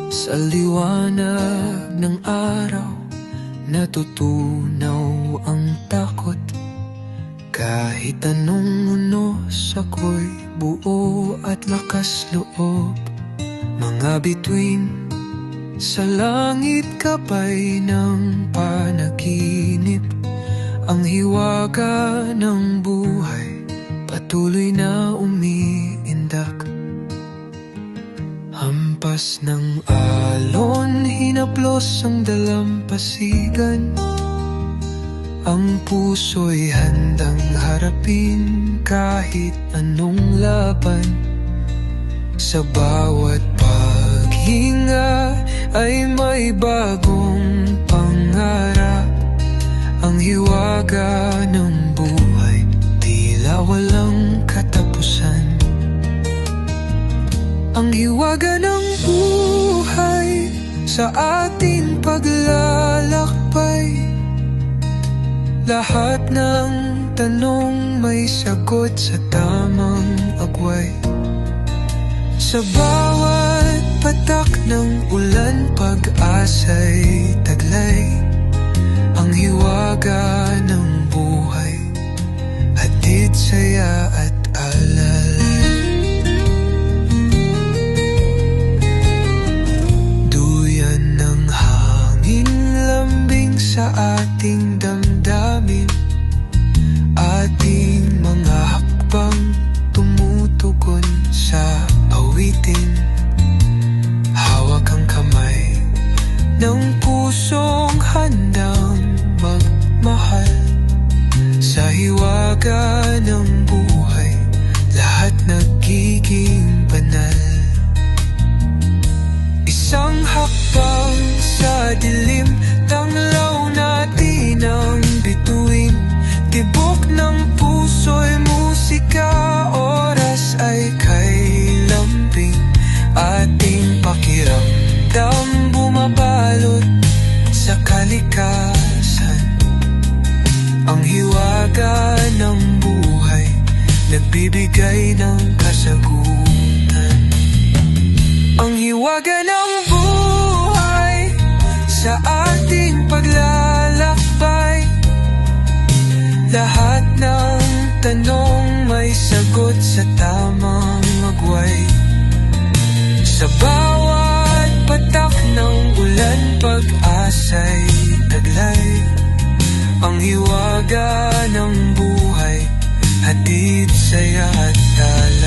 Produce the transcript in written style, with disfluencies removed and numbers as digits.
Sa liwanag ng araw, natutunaw ang takot. Kahit anong unos, ako'y buo at lakas loob. Mga bituin sa langit, kapay ng panaginip. Ang hiwaga ng buhay patuloy na umiindak. Hampas ng alon, hinaplos ang dalampasigan. Ang puso'y handang harapin kahit anong laban. Sa bawat paghinga ay may bagong pangarap. Ang hiwaga ng buhay tila walang katapusan. Ang hiwaga ng buhay sa ating paglalakbay. Lahat ng tanong may sagot sa tamang agway. Sa bawat patak ng ulan, pag-asa'y taglay. Ang hiwaga ng buhay, hatid saya at alala. Sa ating damdamin, ating mga hakbang tumutugon sa awitin. Hawak ang kamay ng pusong handang magmahal. Sa hiwaga ng buhay, lahat nagiging banal. Isang hakbang sa dilim, tanglaw natin ang bituin. Tibok ng puso'y musika, oras ay kay lambing. Ating pakiramdam bumabalot sa kalikasan. Ang hiwaga ng buhay nagbibigay ng kasagutan. Ang hiwaga ng buhay sa ating paglalakbay. Lahat ng tanong may sagot sa tamang agway. Sa bawat patak ng ulan, pag-asa'y taglay. Ang hiwaga ng buhay, hatid saya at dala.